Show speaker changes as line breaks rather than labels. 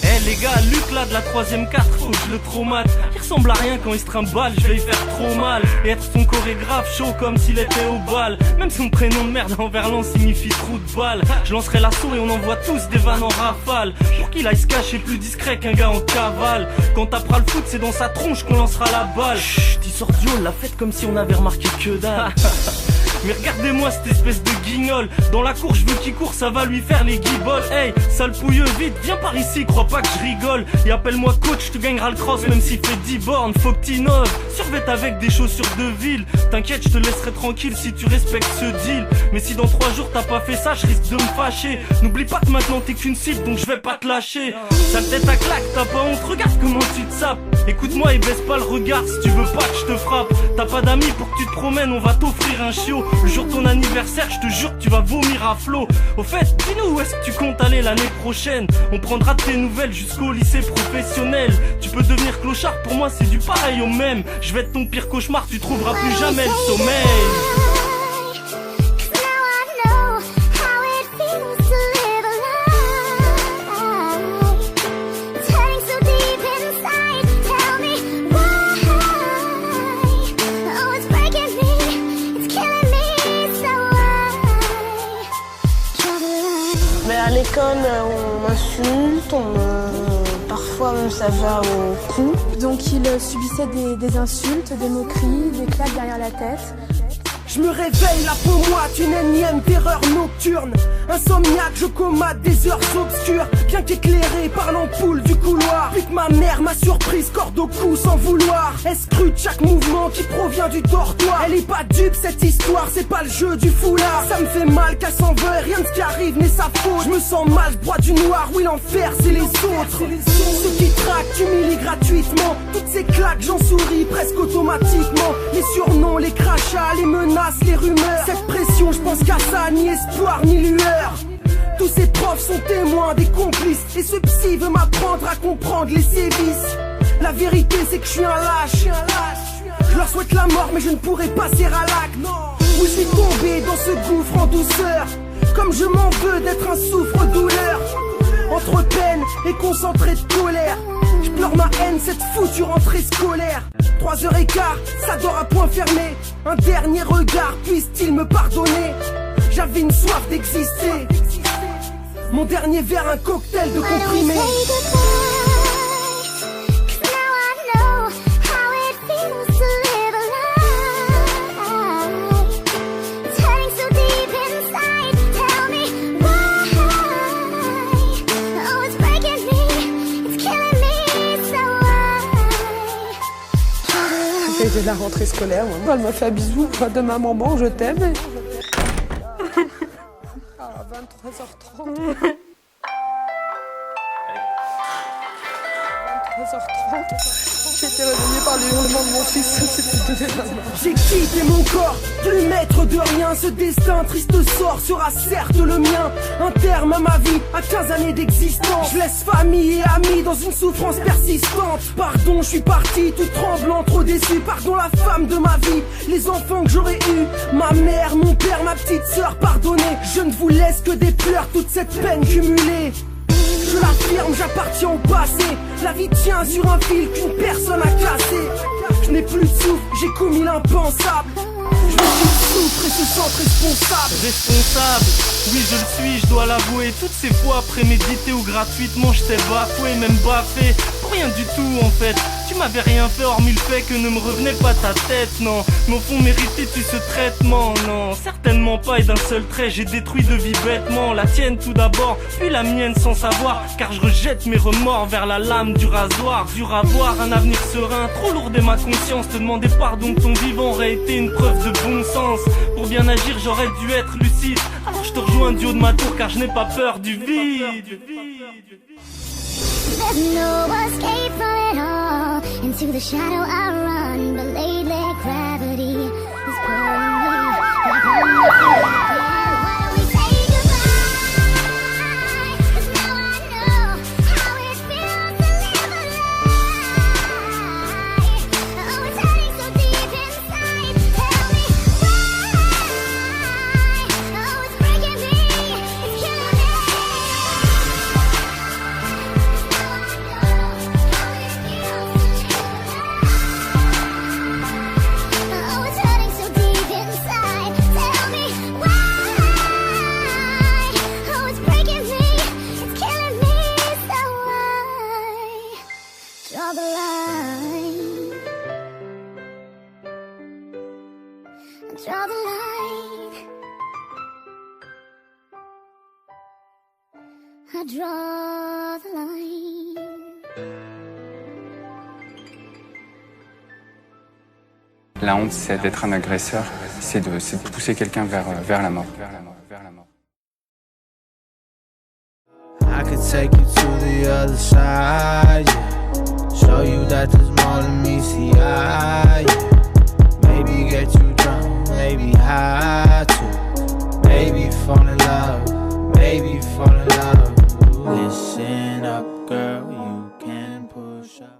Eh les gars, Luc là de la 3ème carte, faut que je le traumate. Il ressemble à rien quand il se trimballe, je vais y faire trop mal. Et être son chorégraphe chaud comme s'il était au bal. Même son prénom de merde en verlan signifie trou de balle. Je lancerai l'assaut et on envoie tous des vannes en rafale. Pour qu'il aille se cacher plus discret qu'un gars en cavale. Quand tapera le foot c'est dans sa tronche qu'on lancera la balle. Chut, il sort du hall, la fête comme si on avait remarqué que dalle. Mais regardez-moi cette espèce de guignol. Dans la cour je veux qu'il court, ça va lui faire les guibolles. Hey, sale pouilleux, vite, viens par ici, crois pas que je rigole. Et appelle-moi coach, tu gagneras le cross même s'il fait 10 bornes. Faut que t'innoves, survête avec des chaussures de ville. T'inquiète, je te laisserai tranquille si tu respectes ce deal. Mais si dans 3 jours t'as pas fait ça, je risque de me fâcher. N'oublie pas que maintenant t'es qu'une cible, donc je vais pas te lâcher. Sale tête à claque, t'as pas honte, regarde comment tu te sapes. Écoute-moi et baisse pas le regard si tu veux pas que je te frappe. T'as pas d'amis pour que tu te promènes, on va t'offrir un chiot. Le jour de ton anniversaire, je te jure que tu vas vomir à flot. Au fait, dis-nous où est-ce que tu comptes aller l'année prochaine. On prendra de tes nouvelles jusqu'au lycée professionnel. Tu peux devenir clochard, pour moi c'est du pareil au même. Je vais être ton pire cauchemar, tu trouveras plus jamais le sommeil.
À l'école, on m'insulte, parfois même ça va au cou.
Donc il subissait des insultes, des moqueries, des claques derrière la tête.
Je me réveille, la peau moite, une énième terreur nocturne. Insomniaque, je comate des heures obscures, bien qu'éclairé par l'ampoule du couloir. Puis que ma mère m'a surprise, corde au cou sans vouloir. Elle scrute chaque mouvement qui provient du dortoir. Elle est pas dupe cette histoire, c'est pas le jeu du foulard. Ça me fait mal qu'elle s'en veuille, rien de ce qui arrive n'est sa faute. Je me sens mal, je bois du noir, oui l'enfer c'est les autres. Ceux qui traquent, t'humilient gratuitement. Toutes ces claques, j'en souris presque automatiquement. Les surnoms, les crachats, les menaces, les rumeurs. Cette pression, je pense qu'à ça, ni espoir ni lueur. Tous ces profs sont témoins, des complices. Et ce psy veut m'apprendre à comprendre les sévices. La vérité c'est que je suis un lâche. Je leur souhaite la mort mais je ne pourrai passer à l'acte. Où je suis tombé dans ce gouffre en douceur. Comme je m'en veux d'être un souffre-douleur. Entre peine et concentré de colère. Je pleure ma haine, cette foutue rentrée scolaire. 3h15, ça dort à point fermé. Un dernier regard, puisse-t-il me pardonner? J'avais une soif d'exister. Mon dernier verre, un cocktail de comprimés.
De la rentrée scolaire, elle m'a fait un bisou, demain maman, je t'aime. À 23h30. 23h30. J'ai été réveillée par les hurlements de mon fils, c'était donné la main.
J'ai quitté mon corps, plus maître de rien. Ce destin, triste sort, sera certes le mien. Un terme à ma vie, à 15 années d'existence. Je laisse famille et amis dans une souffrance persistante. Pardon, je suis parti, tout tremblant, trop déçu. Pardon la femme de ma vie, les enfants que j'aurais eus. Ma mère, mon père, ma petite sœur, pardonnez. Je ne vous laisse que des pleurs, toute cette peine cumulée. Je l'affirme, j'appartiens au passé. La vie tient sur un fil qu'une personne a cassé. Je n'ai plus de souffle, j'ai commis l'impensable. Je me suis souffre et se sent responsable.
Responsable, oui je le suis, je dois l'avouer. Toutes ces fois prémédité ou gratuitement je t'ai bafoué, même baffé. Pour rien du tout en fait. Tu m'avais rien fait hormis le fait que ne me revenait pas ta tête, non. Mais au fond méritais-tu ce traitement? Non, certainement pas et d'un seul trait j'ai détruit de vie bêtement. La tienne tout d'abord, puis la mienne sans savoir. Car je rejette mes remords vers la lame du rasoir. Dur à voir, un avenir serein, trop lourd est ma conscience. Te demander pardon de ton vivant aurait été une preuve de bon sens. Pour bien agir j'aurais dû être lucide. Alors je te rejoins du haut de ma tour car je n'ai pas peur du vide.
There's no escape from it all. Into the shadow I run, but lately gravity is pulling me. Why don't we say goodbye? 'Cause now I know how it feels to live a lie. Oh, it's hurting so deep inside. Tell me why. Oh, it's breaking me, it's killing me. I draw the line.
La honte, c'est d'être un agresseur, c'est de pousser quelqu'un vers la mort.
I could take you to the other side, yeah. Show you that there's more than me, see eye, yeah. Maybe get you drunk, maybe high too. Maybe fall in love, maybe fall in love. Listen up, girl, you can push up.